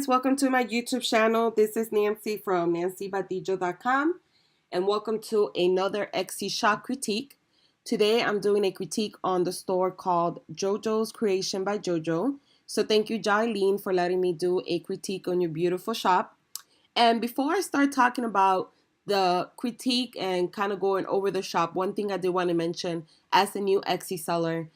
guys, welcome to my YouTube channel. This is Nancy from nancybadillo.com and welcome to another Etsy shop critique. Today I'm doing a critique on the store called JoJo's Creation by JoJo. So thank you, Jylene, for letting me do a critique on your beautiful shop. And before I start talking about the critique and kind of going over the shop, one thing I did want to mention as a new Etsy seller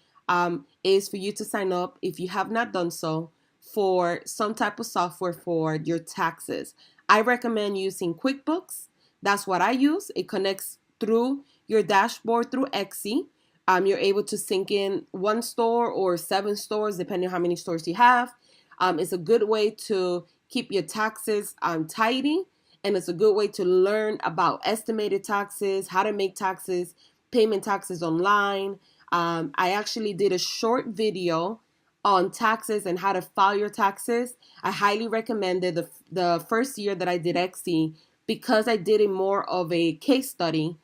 is for you to sign up, if you have not done so, for some type of software for your taxes. I recommend using QuickBooks. That's what I use. It connects through your dashboard through Etsy. You're able to sync in one store or 7 stores, depending on how many stores you have. It's a good way to keep your taxes tidy, and it's a good way to learn about estimated taxes, how to make taxes, payment taxes online. I actually did a short video on taxes and how to file your taxes. I highly recommend it. The first year that I did Etsy, because I did it more of a case study,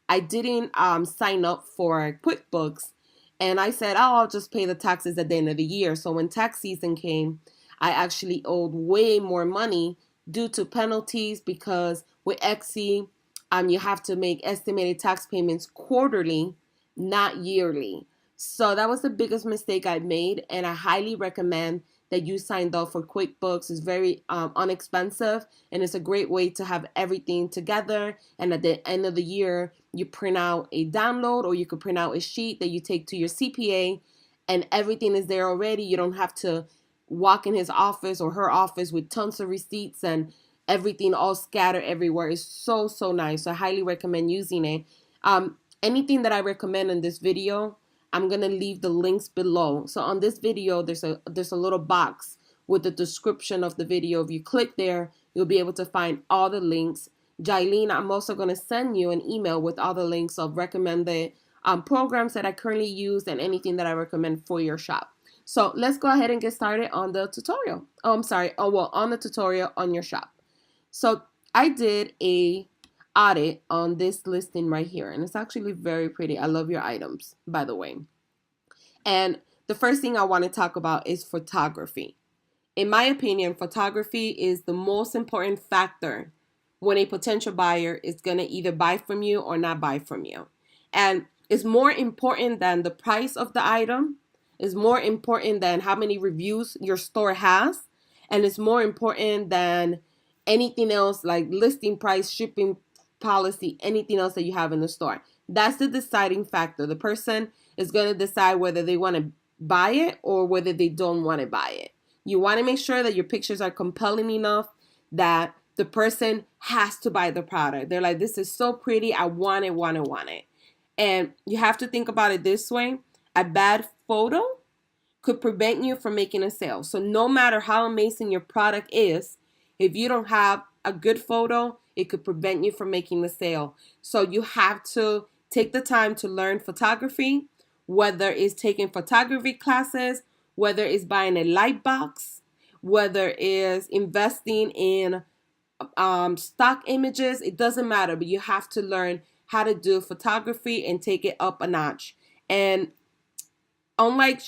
I didn't sign up for QuickBooks, and I said, oh, I'll just pay the taxes at the end of the year. So when tax season came, I actually owed way more money due to penalties, because with Etsy, you have to make estimated tax payments quarterly, not yearly. So that was the biggest mistake I made, and I highly recommend that you signed up for QuickBooks. It's very inexpensive, and it's a great way to have everything together. And at the end of the year, you print out a download, or you could print out a sheet that you take to your CPA, and everything is there already. You don't have to walk in his office or her office with tons of receipts and everything all scattered everywhere. It's so nice. So I highly recommend using it. Anything that I recommend in this video, I'm gonna leave the links below. So on this video, there's a little box with the description of the video. If you click there, you'll be able to find all the links. Jylene, I'm also gonna send you an email with all the links of recommended programs that I currently use and anything that I recommend for your shop. So let's go ahead and get started on the tutorial. On the tutorial on your shop. So I did a audit on this listing right here, and it's actually very pretty. I love your items, by the way. And the first thing I want to talk about is photography. In my opinion, photography is the most important factor when a potential buyer is going to either buy from you or not buy from you. And it's more important than the price of the item. It's more important than how many reviews your store has. And it's more important than anything else like listing price, shipping policy, anything else that you have in the store. That's the deciding factor. The person is going to decide whether they want to buy it or whether they don't want to buy it. You want to make sure that your pictures are compelling enough that the person has to buy the product. They're like, this is so pretty. I want it. And you have to think about it this way. A bad photo could prevent you from making a sale. So no matter how amazing your product is, if you don't have a good photo, it could prevent you from making the sale. So you have to take the time to learn photography, whether it's taking photography classes, whether it's buying a light box, whether it's investing in stock images. It doesn't matter, but you have to learn how to do photography and take it up a notch. And unlike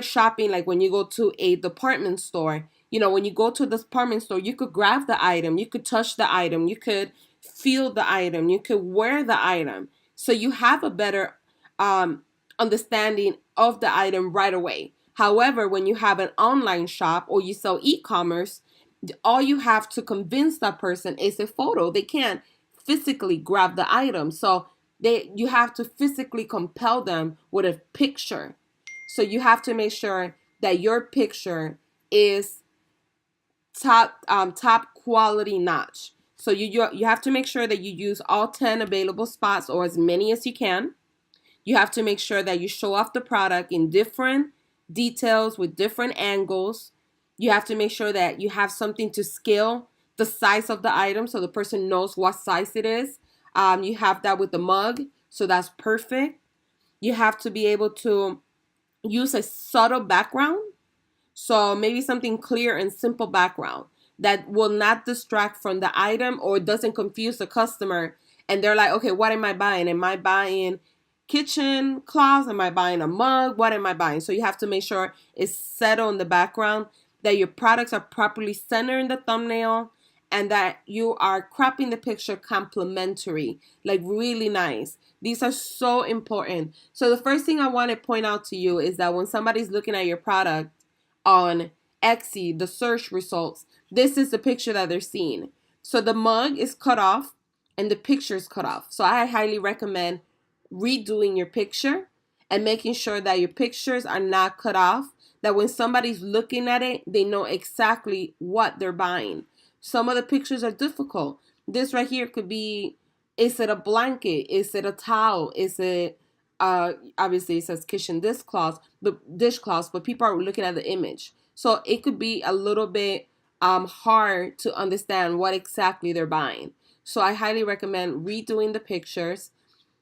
shopping, like when you go to a department store, when you go to the department store, you could grab the item, you could touch the item, you could feel the item, you could wear the item. So you have a better understanding of the item right away. However, when you have an online shop or you sell e-commerce, all you have to convince that person is a photo. They can't physically grab the item. So you have to physically compel them with a picture. So you have to make sure that your picture is top quality notch. So you have to make sure that you use all 10 available spots or as many as you can. You have to make sure that you show off the product in different details with different angles. You have to make sure that you have something to scale the size of the item so the person knows what size it is. You have that with the mug, so that's perfect. You have to be able to use a subtle background. So maybe something clear and simple background that will not distract from the item or doesn't confuse the customer. And they're like, okay, what am I buying? Am I buying kitchen cloths? Am I buying a mug? What am I buying? So you have to make sure it's set on the background. that your products are properly centered in the thumbnail, and that you are cropping the picture complementary, like really nice. These are so important. So the first thing I want to point out to you is that when somebody's looking at your product on Etsy, the search results, this is the picture that they're seeing. So the mug is cut off and the picture is cut off. So I highly recommend redoing your picture and making sure that your pictures are not cut off, that when somebody's looking at it, they know exactly what they're buying. Some of the pictures are difficult. This right here could be, is it a blanket? Is it a towel? Is it, obviously it says kitchen dishcloths, but people are looking at the image. So it could be a little bit hard to understand what exactly they're buying. So I highly recommend redoing the pictures.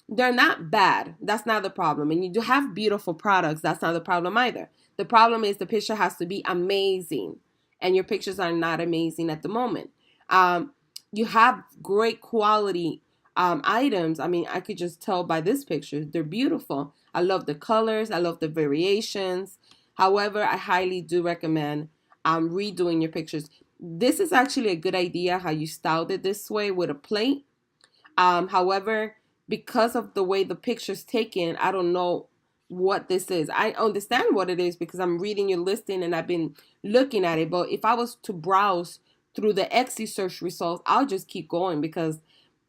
They're not bad. That's not the problem. And you do have beautiful products. That's not the problem either. The problem is the picture has to be amazing. And your pictures are not amazing at the moment. You have great quality items. I mean, I could just tell by this picture. They're beautiful. I love the colors. I love the variations. However, I highly do recommend redoing your pictures. This is actually a good idea how you styled it this way with a plate. However, because of the way the picture's taken, I don't know what this is. I understand what it is because I'm reading your listing and I've been looking at it. But if I was to browse through the Etsy search results, I'll just keep going because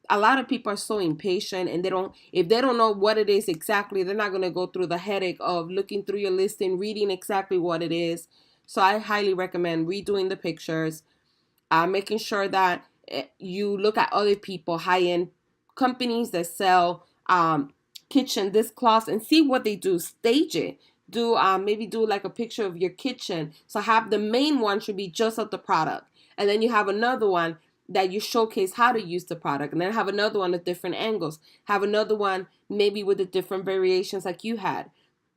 a lot of people are so impatient and if they don't know what it is exactly, they're not going to go through the headache of looking through your listing, reading exactly what it is. So I highly recommend redoing the pictures, making sure that you look at other people, high-end companies that sell kitchen dishcloths, and see what they do. Stage it. Maybe do like a picture of your kitchen. So have the main one should be just of the product, and then you have another one that you showcase how to use the product, and then have another one at different angles. Have another one maybe with the different variations like you had.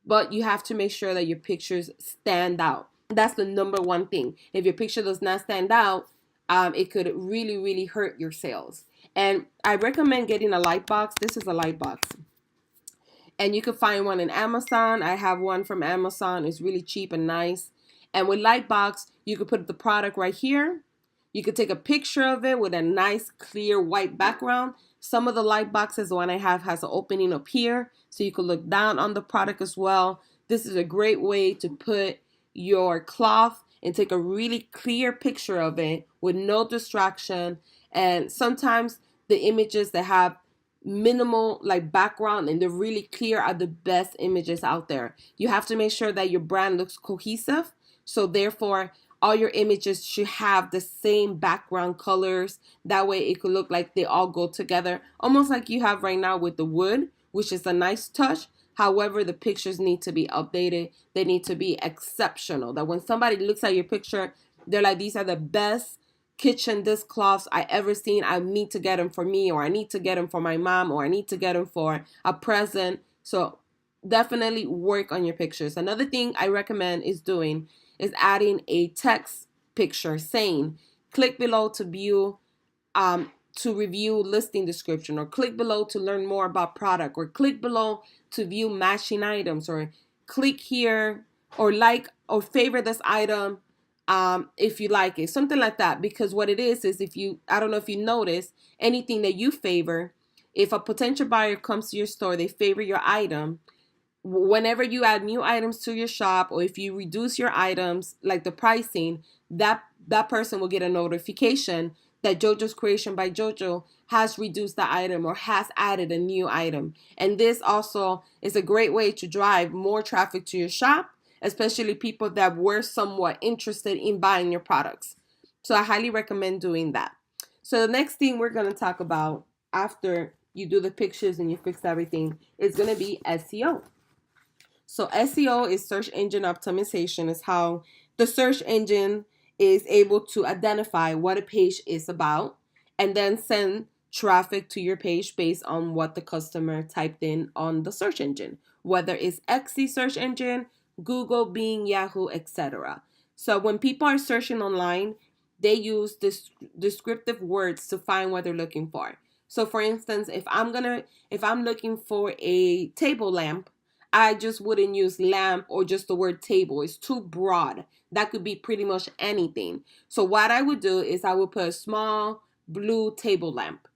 But you have to make sure that your pictures stand out. That's the number one thing. If your picture does not stand out, it could really, really hurt your sales. And I recommend getting a light box. This is a light box. And you can find one in Amazon. I have one from Amazon. It's really cheap and nice. And with Lightbox, you could put the product right here. You could take a picture of it with a nice clear white background. Some of the light boxes, the one I have has an opening up here, so you could look down on the product as well. This is a great way to put your cloth and take a really clear picture of it with no distraction. And sometimes the images that have minimal like background and they're really clear are the best images out there. You have to make sure that your brand looks cohesive. So therefore, all your images should have the same background colors. That way it could look like they all go together, almost like you have right now with the wood, which is a nice touch. However, the pictures need to be updated. They need to be exceptional. That when somebody looks at your picture, they're like, these are the best kitchen dishcloths I ever seen. I need to get them for me, or I need to get them for my mom, or I need to get them for a present. So definitely work on your pictures. Another thing I recommend is adding a text picture saying, click below to view to review listing description, or click below to learn more about product, or click below to view matching items, or click here, or like or favor this item if you like it, something like that. Because what it is if you, I don't know if you notice, anything that you favor, if a potential buyer comes to your store, they favor your item. Whenever you add new items to your shop, or if you reduce your items, like the pricing, that person will get a notification that JoJo's Creation by JoJo has reduced the item or has added a new item. And this also is a great way to drive more traffic to your shop, especially people that were somewhat interested in buying your products. So I highly recommend doing that. So the next thing we're going to talk about after you do the pictures and you fix everything is going to be SEO. So SEO is search engine optimization, is how the search engine is able to identify what a page is about and then send traffic to your page based on what the customer typed in on the search engine, whether it's Etsy search engine, Google, Bing, Yahoo, etc. So when people are searching online, they use descriptive words to find what they're looking for. So for instance, if I'm looking for a table lamp, I just wouldn't use lamp or just the word table. It's too broad. That could be pretty much anything. So what I would do is I would put a small blue table lamp.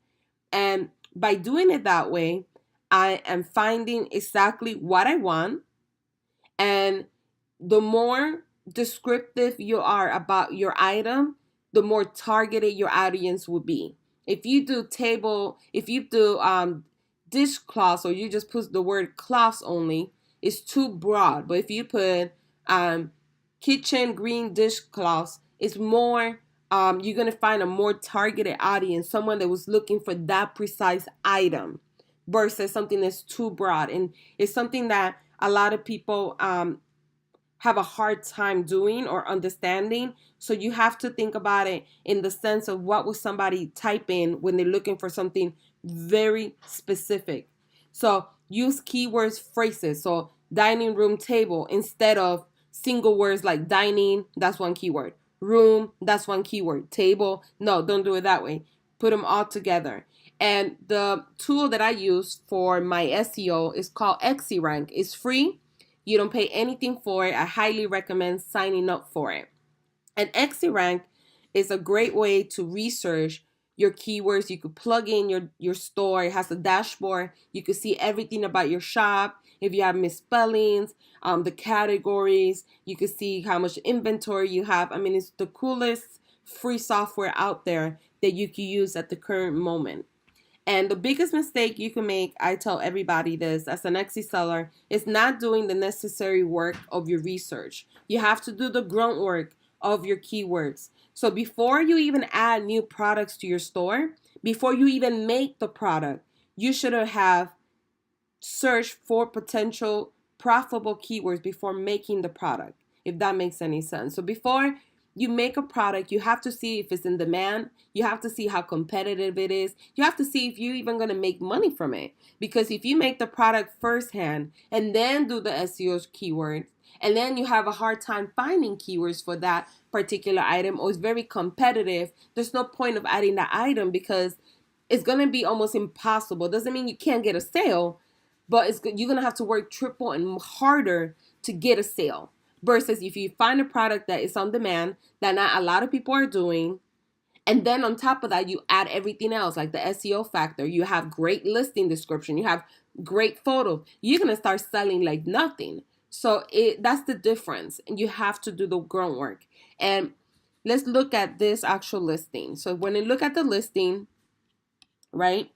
And by doing it that way, I am finding exactly what I want. And the more descriptive you are about your item, the more targeted your audience will be. If you do dishcloths, or you just put the word cloths only, it's too broad. But if you put kitchen green dishcloths, it's more, you're gonna find a more targeted audience, someone that was looking for that precise item, versus something that's too broad. And it's something that a lot of people have a hard time doing or understanding. So you have to think about it in the sense of what will somebody type in when they're looking for something very specific. So use keywords, phrases. So dining room table, instead of single words like dining, that's one keyword. Room, that's one keyword. Table, no, don't do it that way. Put them all together. And the tool that I use for my SEO is called XErank. It's free. You don't pay anything for it. I highly recommend signing up for it. And XErank is a great way to research your keywords. You could plug in your store. It has a dashboard. You could see everything about your shop. If you have misspellings, the categories, you could see how much inventory you have. I mean, it's the coolest free software out there that you can use at the current moment. And the biggest mistake you can make, I tell everybody this as an Etsy seller, is not doing the necessary work of your research. You have to do the groundwork of your keywords. So before you even add new products to your store, before you even make the product, you should have searched for potential profitable keywords before making the product, if that makes any sense. So before you make a product, you have to see if it's in demand. You have to see how competitive it is. You have to see if you're even going to make money from it. Because if you make the product firsthand and then do the SEO keywords, and then you have a hard time finding keywords for that particular item, or it's very competitive, there's no point of adding that item, because it's going to be almost impossible. Doesn't mean you can't get a sale, but you're going to have to work triple and harder to get a sale. Versus if you find a product that is on demand, that not a lot of people are doing, and then on top of that, you add everything else, like the SEO factor. You have great listing description. You have great photos. You're going to start selling like nothing. So that's the difference. And you have to do the groundwork. And let's look at this actual listing. So when you look at the listing, right,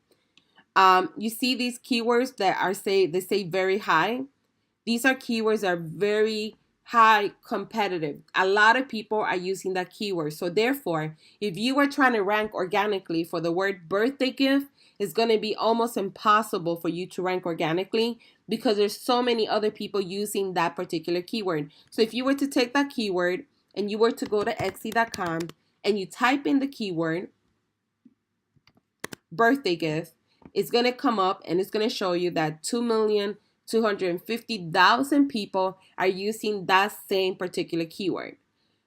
you see these keywords that they say very high. These are keywords that are very high competitive. A lot of people are using that keyword. So therefore, if you are trying to rank organically for the word birthday gift, it's going to be almost impossible for you to rank organically, because there's so many other people using that particular keyword. So if you were to take that keyword and you were to go to Etsy.com and you type in the keyword birthday gift, it's going to come up and it's going to show you that 2,250,000 people are using that same particular keyword.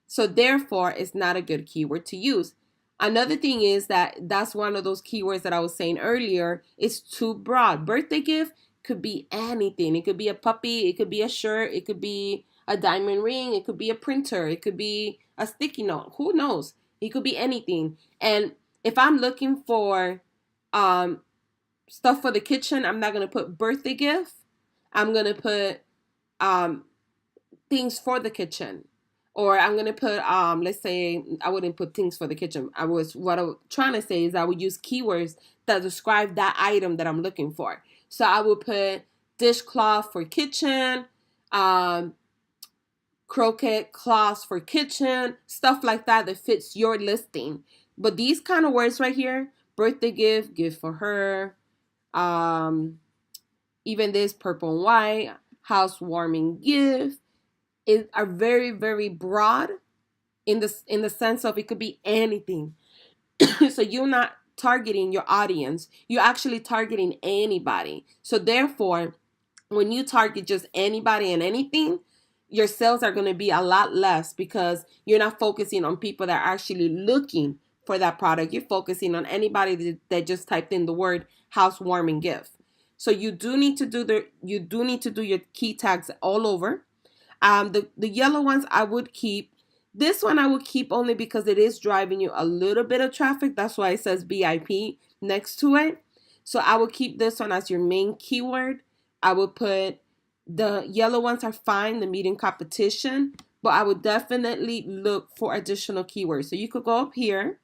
So therefore, it's not a good keyword to use. Another thing is that's one of those keywords that I was saying earlier. It's too broad. Birthday gift could be anything. It could be a puppy. It could be a shirt. It could be a diamond ring. It could be a printer. It could be a sticky note. Who knows? It could be anything. And if I'm looking for stuff for the kitchen, I'm not going to put birthday gift. I'm going to put things for the kitchen. Or I'm going to put, let's say, I wouldn't put things for the kitchen. What I was trying to say is I would use keywords that describe that item that I'm looking for. So I would put dishcloth for kitchen, croquet cloths for kitchen, stuff like that fits your listing. But these kind of words right here, birthday gift, gift for her, even this purple and white, housewarming gift, are very, very broad in the sense of it could be anything. So you're not targeting your audience. You're actually targeting anybody. So therefore, when you target just anybody and anything, your sales are going to be a lot less, because you're not focusing on people that are actually looking for that product. You're focusing on anybody that just typed in the word housewarming gift. So you do need to do your key tags all over. The yellow ones I would keep. This one I would keep only because it is driving you a little bit of traffic. That's why it says VIP next to it. So I would keep this one as your main keyword. I would put the yellow ones are fine, the medium competition, but I would definitely look for additional keywords. So you could go up here,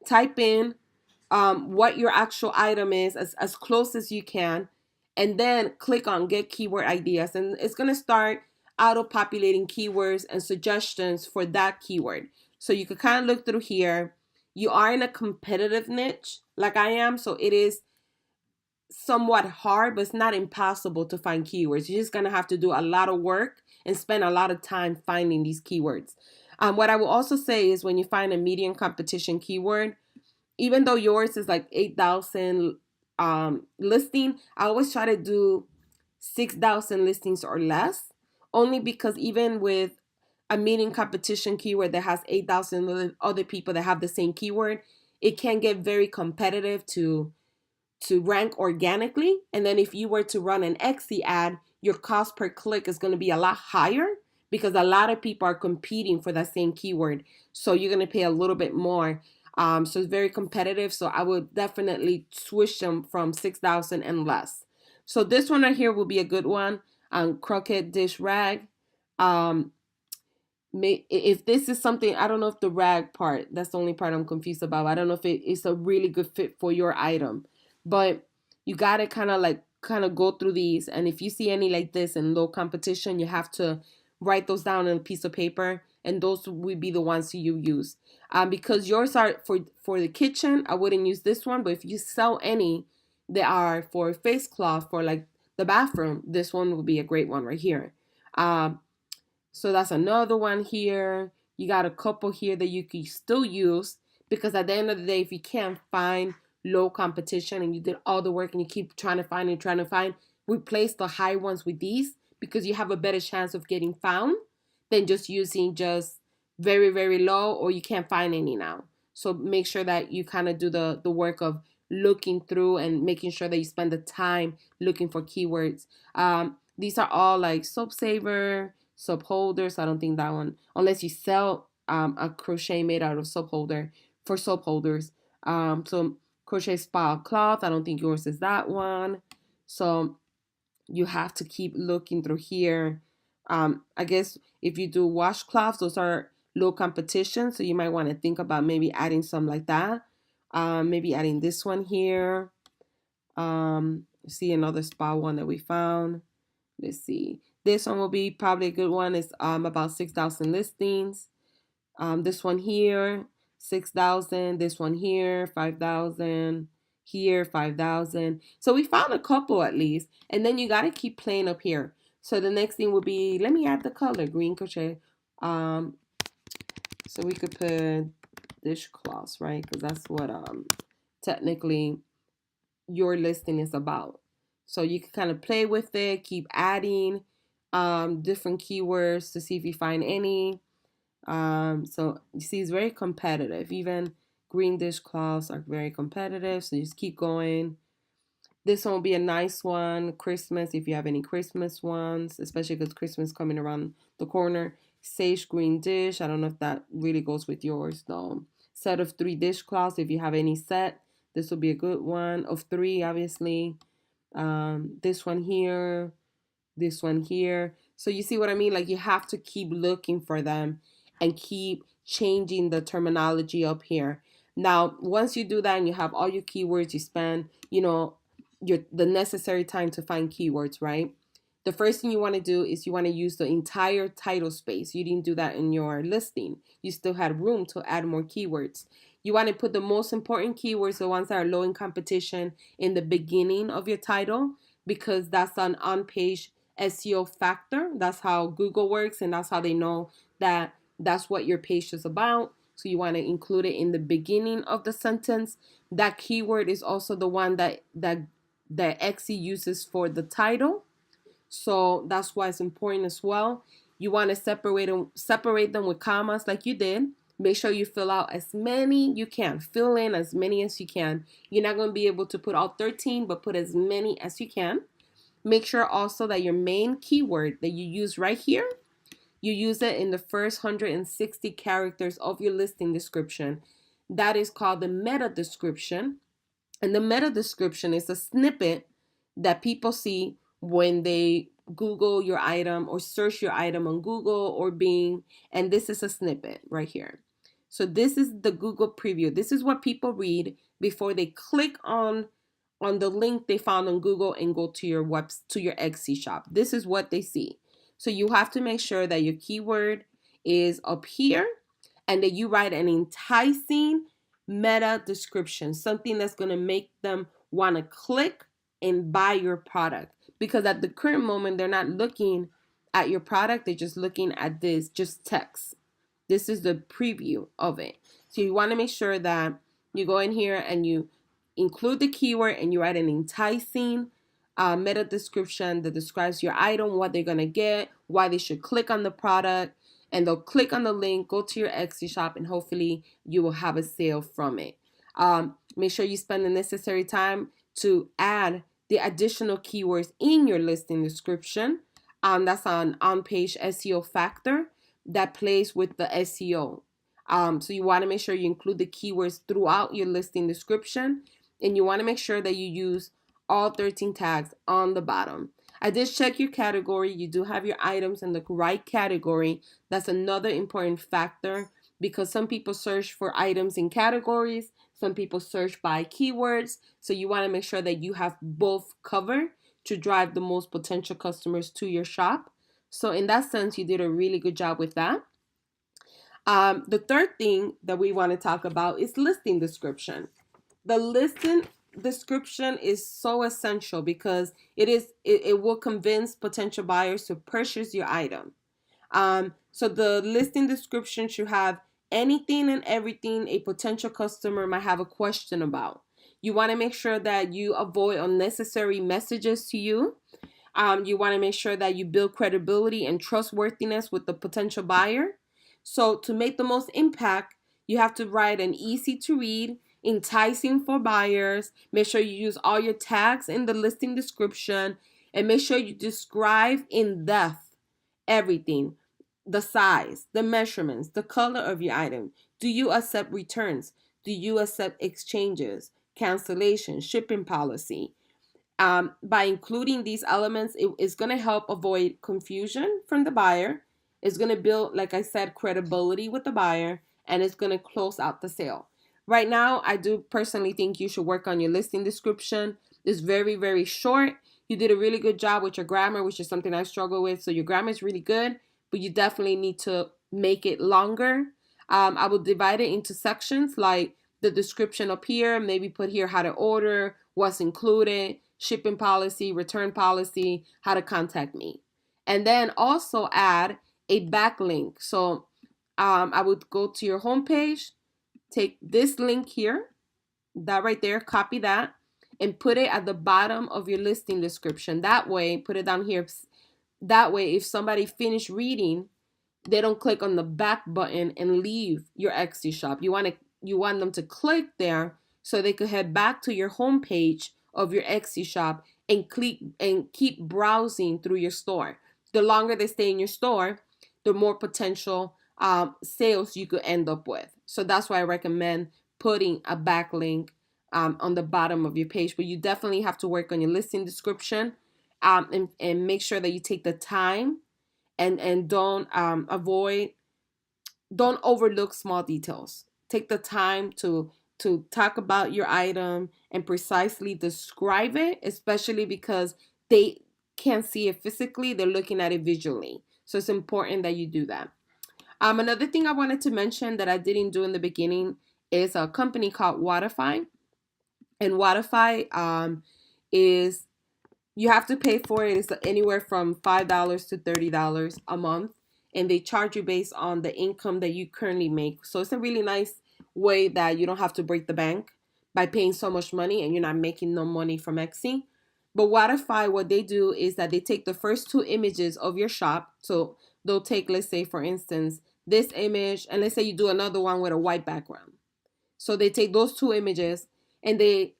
type in what your actual item is as close as you can, and then click on get keyword ideas, and it's going to start auto populating keywords and suggestions for that keyword. So you could kind of look through here. You are in a competitive niche like I am, so it is somewhat hard, but it's not impossible to find keywords. You're just going to have to do a lot of work and spend a lot of time finding these keywords. What I will also say is when you find a medium competition keyword, even though yours is like 8,000 listing, I always try to do 6,000 listings or less, only because even with a medium competition keyword that has 8,000 other people that have the same keyword, it can get very competitive to rank organically. And then if you were to run an XC ad, your cost per click is going to be a lot higher because a lot of people are competing for that same keyword. So you're going to pay a little bit more. So it's very competitive. So I would definitely switch them from 6,000 and less. So this one right here will be a good one. Croquette dish rag. If this is something, I don't know if the rag part, that's the only part I'm confused about. I don't know if it's a really good fit for your item, but you got to kind of go through these. And if you see any like this in low competition, you have to write those down on a piece of paper, and those would be the ones you use. Because yours are for the kitchen, I wouldn't use this one, but if you sell any that are for face cloth for like the bathroom, this one will be a great one right here. So that's another one here. You got a couple here that you can still use, because at the end of the day, if you can't find low competition and you did all the work and you keep trying to find, replace the high ones with these, because you have a better chance of getting found than just using just very, very low, or you can't find any now. So make sure that you kind of do the work of looking through and making sure that you spend the time looking for keywords. These are all like soap saver, soap holders. I don't think that one, unless you sell a crochet made out of soap holder for soap holders. So crochet spa cloth, I don't think yours is that one. So you have to keep looking through here. I guess if you do washcloths, those are low competition, so you might want to think about maybe adding some like that. Maybe adding this one here. See another spa one that we found. Let's see. This one will be probably a good one. It's about 6,000 listings. This one here, 6,000. This one here, 5,000. Here, 5,000. So we found a couple at least. And then you got to keep playing up here. So the next thing will be, let me add the color, green crochet. So we could put dishcloths, right? Because that's what technically your listing is about. So you can kind of play with it, keep adding different keywords to see if you find any. So you see, it's very competitive. Even green dishcloths are very competitive. So you just keep going. This one will be a nice one. Christmas, if you have any Christmas ones, especially because Christmas coming around the corner. Sage green dish. I don't know if that really goes with yours though. Set of 3 dishcloths. If you have any set, this will be a good one. Of 3, obviously. This one here. This one here. So you see what I mean? Like you have to keep looking for them and keep changing the terminology up here. Now, once you do that and you have all your keywords, you spend, the necessary time to find keywords, right? The first thing you want to do is you want to use the entire title space. You didn't do that in your listing. You still had room to add more keywords. You want to put the most important keywords, the ones that are low in competition, in the beginning of your title, because that's an on-page SEO factor. That's how Google works, and that's how they know that that's what your page is about. So you want to include it in the beginning of the sentence. That keyword is also the one that XE uses for the title. So that's why it's important as well. You want to separate them with commas like you did, Make sure you fill out as many you can. Fill in as many as you can. You're not going to be able to put all 13, but put as many as you can. Make sure also that your main keyword that you use right here, you use it in the first 160 characters of your listing description. That is called the meta description. And the meta description is a snippet that people see when they Google your item or search your item on Google or Bing. And this is a snippet right here. So this is the Google preview. This is what people read before they click on the link they found on Google and go to your Etsy shop. This is what they see. So you have to make sure that your keyword is up here and that you write an enticing meta description, something that's going to make them want to click and buy your product. Because at the current moment, they're not looking at your product. They're just looking at this, just text. This is the preview of it. So you want to make sure that you go in here and you include the keyword and you write an enticing meta description that describes your item, what they're going to get, why they should click on the product, and they'll click on the link, go to your Etsy shop, and hopefully you will have a sale from it. Make sure you spend the necessary time to add the additional keywords in your listing description. That's an on-page SEO factor that plays with the SEO. So you want to make sure you include the keywords throughout your listing description, and you want to make sure that you use all 13 tags on the bottom. I did check your category. You do have your items in the right category. That's another important factor because some people search for items in categories. Some people search by keywords. So you want to make sure that you have both covered to drive the most potential customers to your shop. So in that sense, you did a really good job with that. The third thing that we want to talk about is listing description. The listing description is so essential because it will convince potential buyers to purchase your item. So the listing description should have anything and everything a potential customer might have a question about. You want to make sure that you avoid unnecessary messages to you. You want to make sure that you build credibility and trustworthiness with the potential buyer. So to make the most impact, you have to write an easy to read, enticing for buyers. Make sure you use all your tags in the listing description, and make sure you describe in depth everything: the size, the measurements, the color of your item. Do you accept returns? Do you accept exchanges, cancellation, shipping policy? By including these elements, it is going to help avoid confusion from the buyer. It's going to build, like I said, credibility with the buyer, and it's going to close out the sale. Right now, I do personally think you should work on your listing description. It's very, very short. You did a really good job with your grammar, which is something I struggle with. So your grammar is really good, but you definitely need to make it longer. I will divide it into sections like the description up here, maybe put here how to order, what's included, shipping policy, return policy, how to contact me. And then also add a backlink. So I would go to your homepage, take this link here, that right there, copy that, and put it at the bottom of your listing description. That way, put it down here. That way, if somebody finished reading, they don't click on the back button and leave your Etsy shop. You want them to click there so they could head back to your homepage of your Etsy shop and keep browsing through your store. The longer they stay in your store, the more potential sales you could end up with. So that's why I recommend putting a backlink on the bottom of your page. But you definitely have to work on your listing description and make sure that you take the time and don't overlook small details. Take the time to talk about your item and precisely describe it, especially because they can't see it physically, they're looking at it visually. So it's important that you do that. Another thing I wanted to mention that I didn't do in the beginning is a company called Watify. And Watify is, you have to pay for it. It's anywhere from $5 to $30 a month. And they charge you based on the income that you currently make. So it's a really nice way that you don't have to break the bank by paying so much money and you're not making no money from Etsy. But Watify, what they do is that they take the first two images of your shop. So they'll take, let's say, for instance, this image, and let's say you do another one with a white background. So they take those two images and they,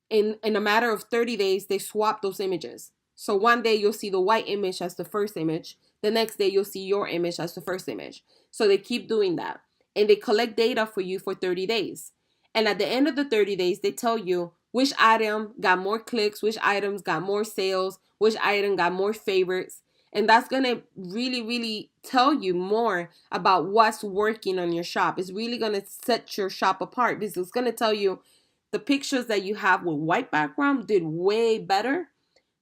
in a matter of 30 days, they swap those images. So one day you'll see the white image as the first image. The next day you'll see your image as the first image. So they keep doing that. And they collect data for you for 30 days. And at the end of the 30 days, they tell you which item got more clicks, which items got more sales, which item got more favorites. And that's going to really, really tell you more about what's working on your shop. It's really going to set your shop apart because it's going to tell you the pictures that you have with white background did way better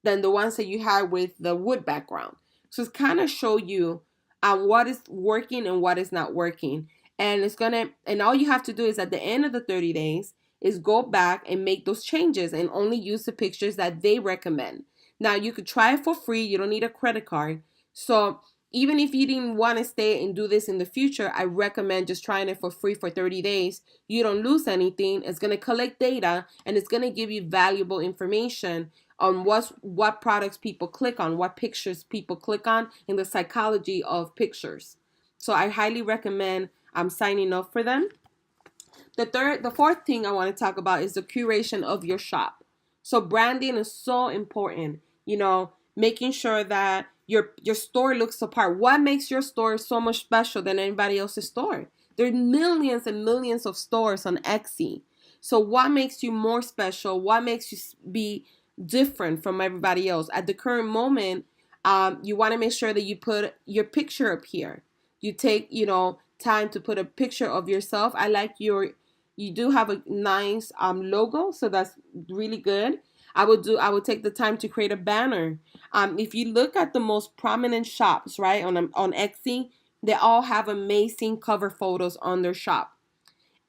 than the ones that you had with the wood background. So it's kind of show you what is working and what is not working. And it's going to, and all you have to do is at the end of the 30 days is go back and make those changes and only use the pictures that they recommend. Now you could try it for free. You don't need a credit card. So even if you didn't want to stay and do this in the future, I recommend just trying it for free for 30 days. You don't lose anything. It's going to collect data and it's going to give you valuable information on what products people click on, what pictures people click on, and the psychology of pictures. So I highly recommend signing up for them. The fourth thing I want to talk about is the curation of your shop. So branding is so important. Making sure that your store looks the part. What makes your store so much special than anybody else's store? There are millions and millions of stores on Etsy. So what makes you more special? What makes you be different from everybody else? At the current moment, you want to make sure that you put your picture up here. You take, time to put a picture of yourself. I like you do have a nice logo, so that's really good. I would take the time to create a banner. If you look at the most prominent shops, right, on Etsy, they all have amazing cover photos on their shop.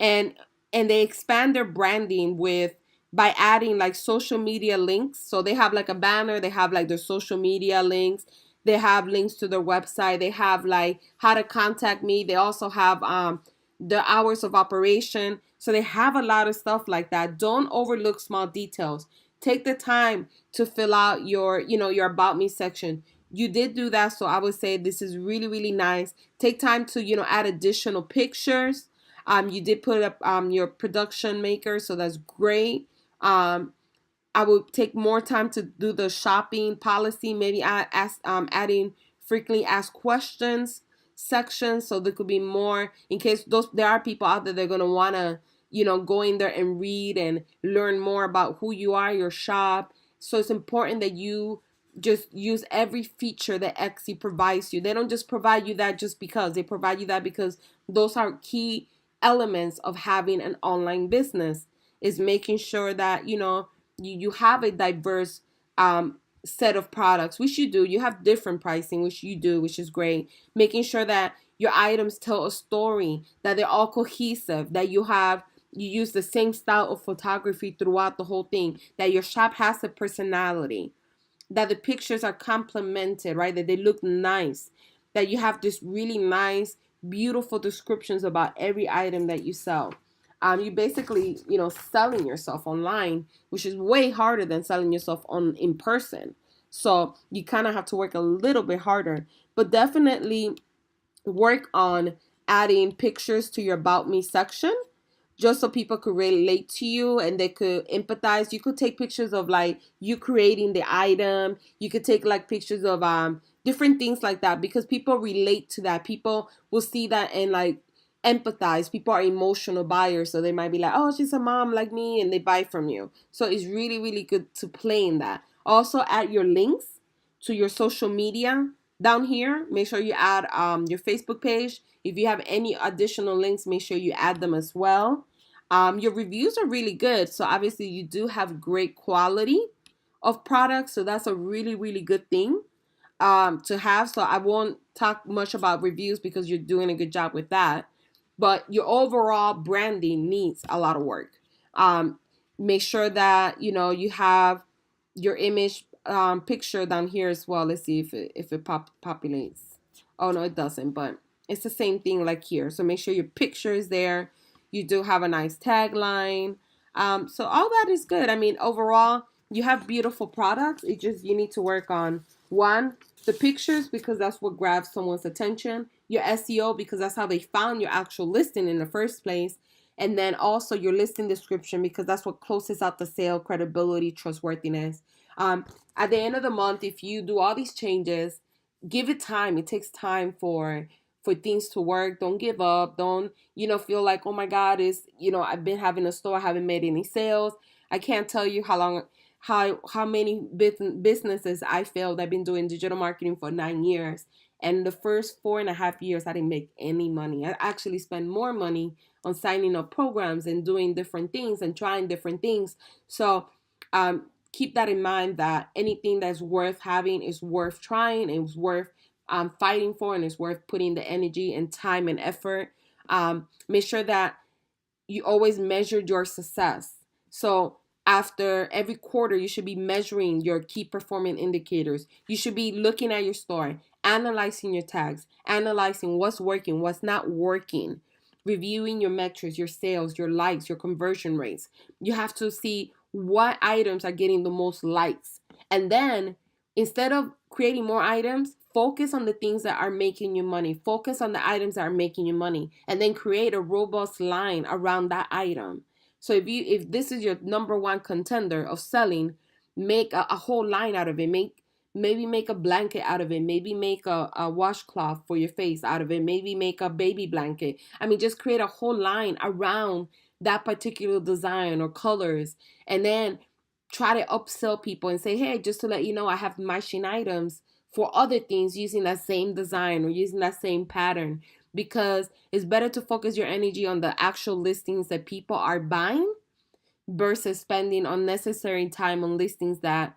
And they expand their branding by adding like social media links. So they have like a banner, they have like their social media links, they have links to their website, they have like how to contact me. They also have the hours of operation. So they have a lot of stuff like that. Don't overlook small details. Take the time to fill out your about me section. You did do that, so I would say this is really, really nice. Take time to, add additional pictures. You did put up your production maker, so that's great. I would take more time to do the shopping policy, maybe adding frequently asked questions section, so there could be more in case there are people out there that are going to want to go in there and read and learn more about who you are, your shop. So it's important that you just use every feature that Etsy provides you. They don't just provide you that just because. They provide you that because those are key elements of having an online business, is making sure that you have a diverse set of products, which you do. You have different pricing, which you do, which is great. Making sure that your items tell a story, that they're all cohesive, that you use the same style of photography throughout the whole thing, that your shop has a personality, that the pictures are complemented, right? That they look nice, that you have this really nice, beautiful descriptions about every item that you sell. You basically, selling yourself online, which is way harder than selling yourself in person. So you kind of have to work a little bit harder, but definitely work on adding pictures to your about me section, just so people could relate to you and they could empathize. You could take pictures of like you creating the item. You could take like pictures of different things like that, because people relate to that. People will see that and like empathize. People are emotional buyers, so they might be like, oh, she's a mom like me, and they buy from you. So it's really, really good to play in that. Also add your links to your social media down here. Make sure you add your Facebook page. If you have any additional links, make sure you add them as well. Your reviews are really good, so obviously you do have great quality of products, so that's a really, really good thing to have. So I won't talk much about reviews because you're doing a good job with that. But your overall branding needs a lot of work. Make sure that you have your image picture down here as well. Let's see if it populates. Oh no, it doesn't, but it's the same thing like here. So make sure your picture is there. You do have a nice tagline. So all that is good. I mean, overall, you have beautiful products. It just, you need to work on, one, the pictures, because that's what grabs someone's attention. your SEO, because that's how they found your actual listing in the first place. And then also your listing description, because that's what closes out the sale, credibility, trustworthiness. At the end of the month, if you do all these changes, give it time. It takes time for things to work. Don't give up. Don't, feel like, oh my God, I've been having a store, I haven't made any sales. I can't tell you how many businesses I failed. I've been doing digital marketing for 9 years. And the first 4.5 years, I didn't make any money. I actually spent more money on signing up programs and doing different things and trying different things. So keep that in mind, that anything that's worth having is worth trying, and it's worth fighting for, and it's worth putting the energy and time and effort. Make sure that you always measure your success. So after every quarter, you should be measuring your key performance indicators. You should be looking at your store, analyzing your tags, analyzing what's working, what's not working, reviewing your metrics, your sales, your likes, your conversion rates. You have to see what items are getting the most likes. And then instead of creating more items, focus on the things that are making you money. Focus on the items that are making you money, and then create a robust line around that item. So if this is your number one contender of selling, make a whole line out of it. Maybe make a blanket out of it. Maybe make a washcloth for your face out of it. Maybe make a baby blanket. I mean, just create a whole line around that particular design or colors, and then try to upsell people and say, hey, just to let you know, I have matching items for other things using that same design or using that same pattern, because it's better to focus your energy on the actual listings that people are buying versus spending unnecessary time on listings that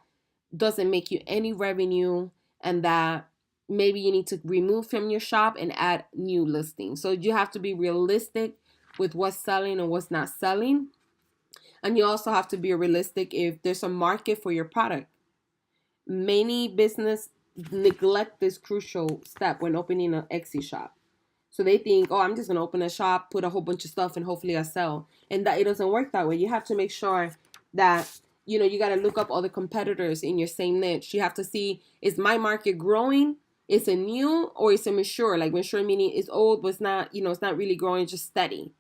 doesn't make you any revenue, and that maybe you need to remove from your shop and add new listings. So you have to be realistic with what's selling and what's not selling. And you also have to be realistic if there's a market for your product. Many business neglect this crucial step when opening an Etsy shop. So they think, oh, I'm just going to open a shop, put a whole bunch of stuff, and hopefully I sell. And that it doesn't work that way. You have to make sure that, you got to look up all the competitors in your same niche. You have to see, is my market growing? Is it new, or is it mature? Like mature meaning it's old, but it's not, it's not really growing, it's just steady.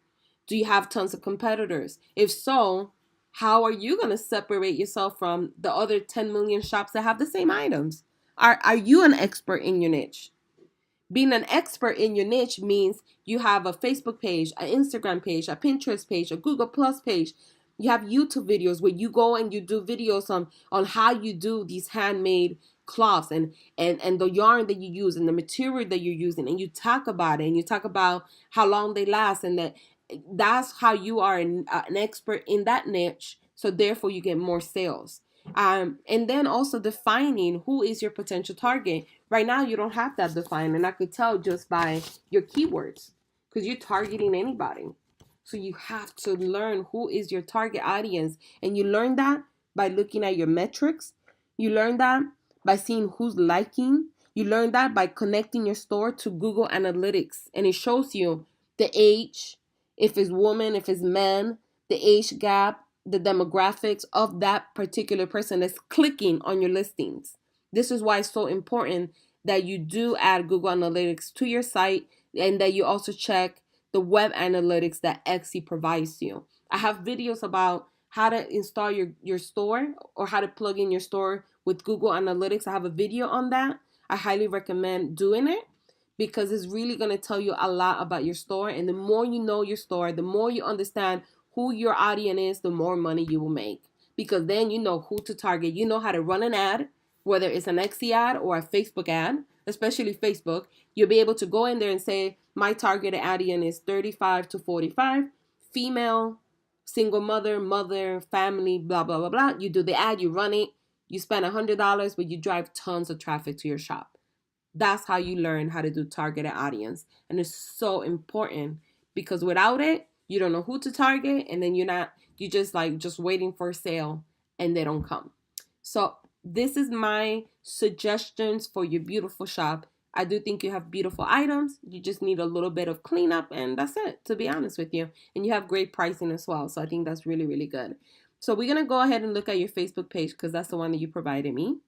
Do you have tons of competitors? If so, how are you going to separate yourself from the other 10 million shops that have the same items? Are you an expert in your niche? Being an expert in your niche means you have a Facebook page, an Instagram page, a Pinterest page, a Google Plus page. You have YouTube videos where you go and you do videos on how you do these handmade cloths and the yarn that you use and the material that you're using, and you talk about it, and you talk about how long they last, and that's how you are an expert in that niche. So therefore you get more sales. And then also defining who is your potential target. Right now you don't have that defined, and I could tell just by your keywords, because you're targeting anybody. So you have to learn who is your target audience, and you learn that by looking at your metrics. You learn that by seeing who's liking. You learn that by connecting your store to Google Analytics, and it shows you the age, if it's woman, if it's man, the age gap, the demographics of that particular person that's clicking on your listings. This is why it's so important that you do add Google Analytics to your site, and that you also check the web analytics that Etsy provides you. I have videos about how to install your store, or how to plug in your store with Google Analytics. I have a video on that. I highly recommend doing it, because it's really going to tell you a lot about your store. And the more you know your store, the more you understand who your audience is, the more money you will make. Because then you know who to target. You know how to run an ad, whether it's an Etsy ad or a Facebook ad, especially Facebook. You'll be able to go in there and say, my targeted audience is 35 to 45, female, single mother, family, blah, blah, blah, blah. You do the ad, you run it, you spend $100, but you drive tons of traffic to your shop. That's how you learn how to do targeted audience. And it's so important, because without it, you don't know who to target, and then you just waiting for a sale and they don't come. So this is my suggestions for your beautiful shop. I do think you have beautiful items. You just need a little bit of cleanup, and that's it, to be honest with you. And you have great pricing as well. So I think that's really, really good. So we're going to go ahead and look at your Facebook page, because that's the one that you provided me.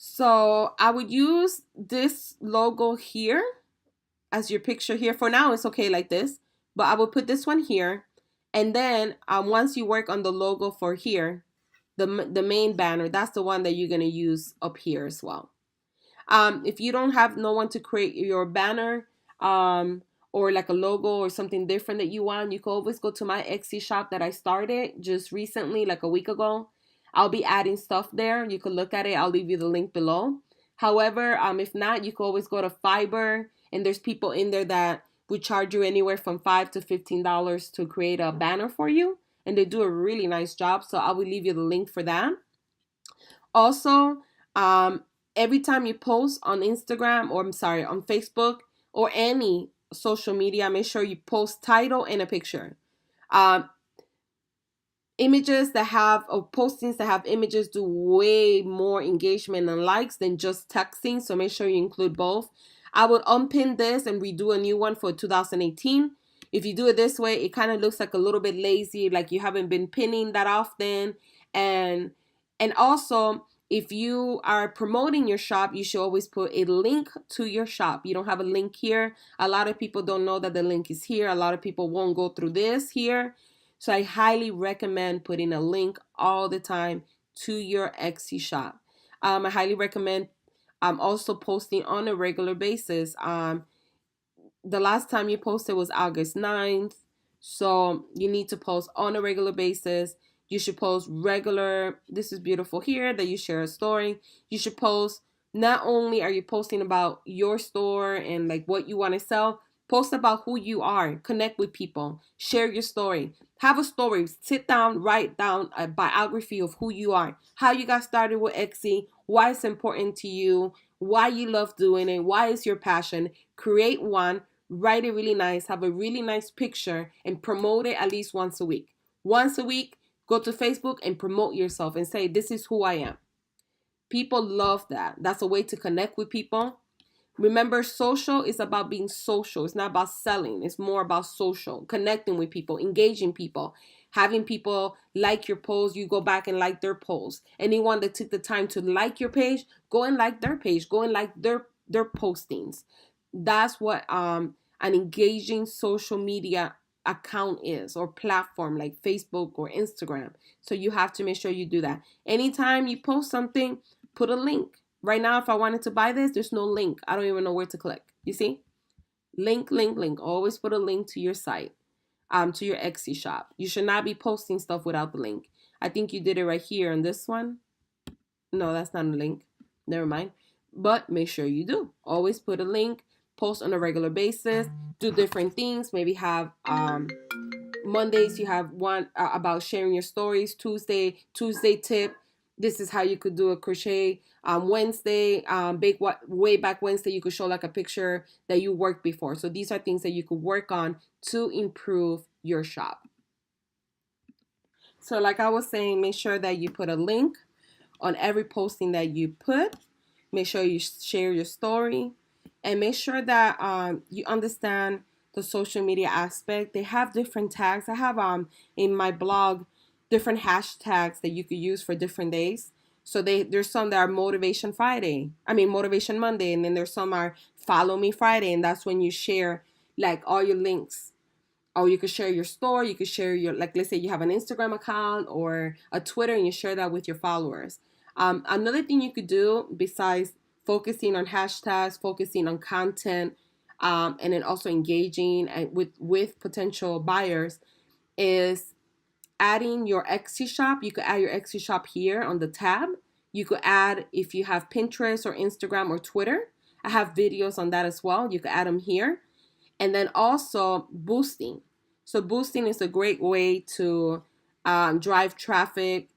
So I would use this logo here as your picture here. For now, it's okay like this, but I will put this one here. And then once you work on the logo for here, the main banner, that's the one that you're going to use up here as well. If you don't have no one to create your banner, or like a logo or something different that you want, you can always go to my Etsy shop that I started just recently, like a week ago. I'll be adding stuff there. You can look at it. I'll leave you the link below. However, if not, you can always go to Fiverr, and there's people in there that would charge you anywhere from $5 to $15 to create a banner for you, and they do a really nice job. So I will leave you the link for that. Also, every time you post on Instagram, or I'm sorry, on Facebook or any social media, make sure you post title and a picture. Images that have, or postings that have images, do way more engagement and likes than just texting. So make sure you include both. I would unpin this and redo a new one for 2018. If you do it this way, it kind of looks like a little bit lazy, like you haven't been pinning that often. And also, if you are promoting your shop, you should always put a link to your shop. You don't have a link here. A lot of people don't know that the link is here. A lot of people won't go through this here. So I highly recommend putting a link all the time to your Etsy shop. I highly recommend also posting on a regular basis. The last time you posted was August 9th. So you need to post on a regular basis. You should post regular. This is beautiful here that you share a story. You should post, not only are you posting about your store and like what you want to sell, post about who you are, connect with people, share your story. Have a story. Sit down, write down a biography of who you are, how you got started with Etsy, why it's important to you, why you love doing it, why it's your passion. Create one, write it really nice, have a really nice picture, and promote it at least once a week. Once a week, go to Facebook and promote yourself and say, this is who I am. People love that. That's a way to connect with people. Remember, social is about being social. It's not about selling. It's more about social, connecting with people, engaging people, having people like your post. You go back and like their post. Anyone that took the time to like your page, go and like their page. Go and like their postings. That's what an engaging social media account is, or platform like Facebook or Instagram. So you have to make sure you do that. Anytime you post something, put a link. Right now, if I wanted to buy this, there's no link. I don't even know where to click. You see? Link, link, link. Always put a link to your site, to your Etsy shop. You should not be posting stuff without the link. I think you did it right here on this one. No, that's not a link. Never mind. But make sure you do. Always put a link. Post on a regular basis. Do different things. Maybe have Mondays you have one about sharing your stories. Tuesday tip. This is how you could do a crochet. Wednesday, way back Wednesday, you could show like a picture that you worked before. So these are things that you could work on to improve your shop. So like I was saying, make sure that you put a link on every posting that you put. Make sure you share your story, and make sure that you understand the social media aspect. They have different tags. I have in my blog different hashtags that you could use for different days. So there's some that are motivation Monday, and then there's some are follow me Friday, and that's when you share like all your links. Or you could share your store. You could share your, like, let's say you have an Instagram account or a Twitter, and you share that with your followers. Another thing you could do besides focusing on hashtags, focusing on content, and then also engaging with potential buyers, is adding your Etsy shop. You could add your Etsy shop here on the tab. You could add, if you have Pinterest or Instagram or Twitter, I have videos on that as well. You could add them here. And then also boosting. So boosting is a great way to drive traffic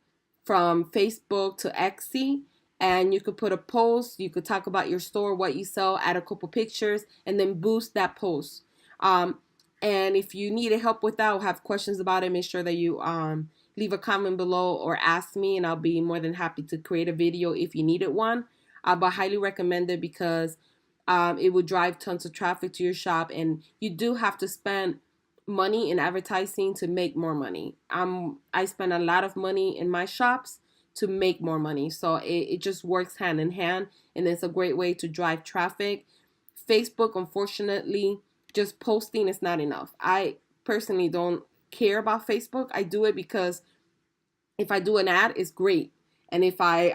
from Facebook to Etsy. And you could put a post, you could talk about your store, what you sell, add a couple pictures, and then boost that post. And if you need help with that or have questions about it, make sure that you leave a comment below or ask me, and I'll be more than happy to create a video if you needed one. But I highly recommend it because it will drive tons of traffic to your shop, and you do have to spend money in advertising to make more money. I spend a lot of money in my shops to make more money. So it just works hand in hand, and it's a great way to drive traffic. Facebook, unfortunately, just posting is not enough. I personally don't care about Facebook. I do it because if I do an ad, it's great. And if I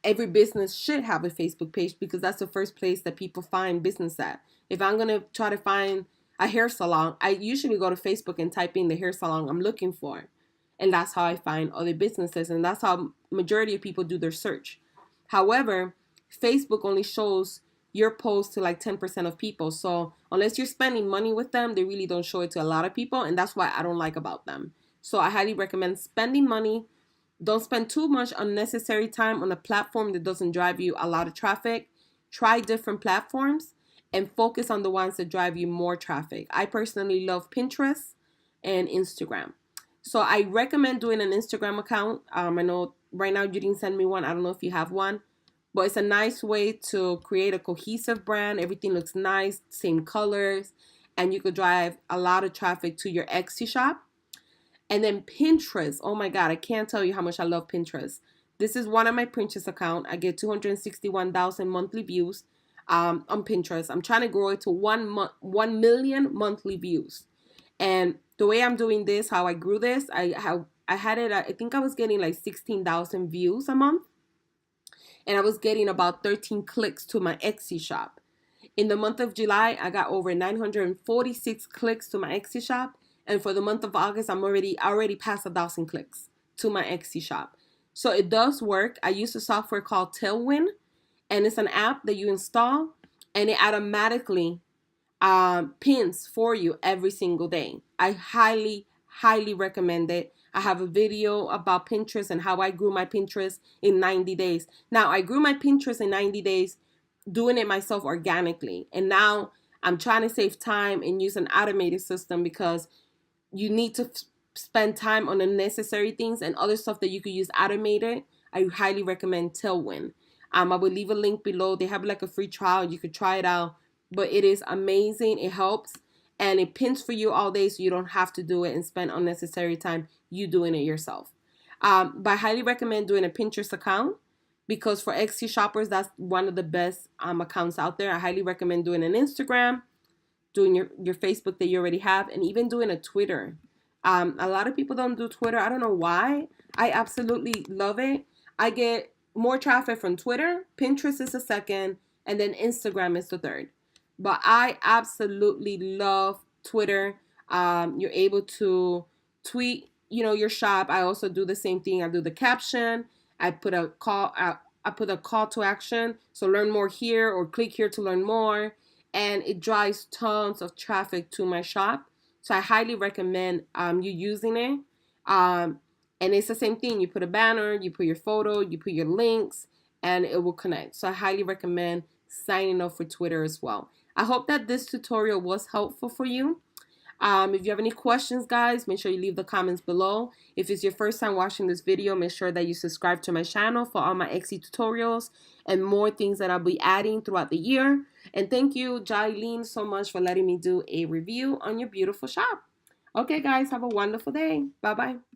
every business should have a Facebook page because that's the first place that people find business at. If I'm going to try to find a hair salon, I usually go to Facebook and type in the hair salon I'm looking for. And that's how I find other businesses, and that's how majority of people do their search. However, Facebook only shows your post to like 10% of people. So unless you're spending money with them, they really don't show it to a lot of people, and that's why I don't like about them. So I highly recommend spending money. Don't spend too much unnecessary time on a platform that doesn't drive you a lot of traffic. Try different platforms and focus on the ones that drive you more traffic. I personally love Pinterest and Instagram. So I recommend doing an Instagram account. I know right now you didn't send me one. I don't know if you have one, but it's a nice way to create a cohesive brand. Everything looks nice, same colors, and you could drive a lot of traffic to your Etsy shop. And then Pinterest. Oh my God, I can't tell you how much I love Pinterest. This is one of my Pinterest account. I get 261,000 monthly views on Pinterest. I'm trying to grow it to 1 million monthly views. And the way I'm doing this, how I grew this, I had it, I think I was getting like 16,000 views a month. And I was getting about 13 clicks to my Etsy shop. In the month of July, I got over 946 clicks to my Etsy shop. And for the month of August, I already passed 1,000 clicks to my Etsy shop. So it does work. I use a software called Tailwind, and it's an app that you install, and it automatically pins for you every single day. I highly, highly recommend it. I have a video about Pinterest and how I grew my Pinterest in 90 days. Now, I grew my Pinterest in 90 days doing it myself organically. And now I'm trying to save time and use an automated system because you need to spend time on unnecessary things and other stuff that you could use automated. I highly recommend Tailwind. I will leave a link below. They have like a free trial. You could try it out, but it is amazing. It helps, and it pins for you all day, so you don't have to do it and spend unnecessary time you doing it yourself. But I highly recommend doing a Pinterest account because for Etsy shoppers, that's one of the best accounts out there. I highly recommend doing an Instagram, doing your Facebook that you already have, and even doing a Twitter. A lot of people don't do Twitter. I don't know why. I absolutely love it. I get more traffic from Twitter. Pinterest is the second, and then Instagram is the third. But I absolutely love Twitter. You're able to tweet, your shop. I also do the same thing. I do the caption. I put a call to action. So learn more here or click here to learn more. And it drives tons of traffic to my shop. So I highly recommend you using it. And it's the same thing. You put a banner, you put your photo, you put your links, and it will connect. So I highly recommend signing up for Twitter as well. I hope that this tutorial was helpful for you. If you have any questions, guys, make sure you leave the comments below. If it's your first time watching this video, make sure that you subscribe to my channel for all my Etsy tutorials and more things that I'll be adding throughout the year. And thank you, Jailene, so much for letting me do a review on your beautiful shop. Okay, guys, have a wonderful day. Bye-bye.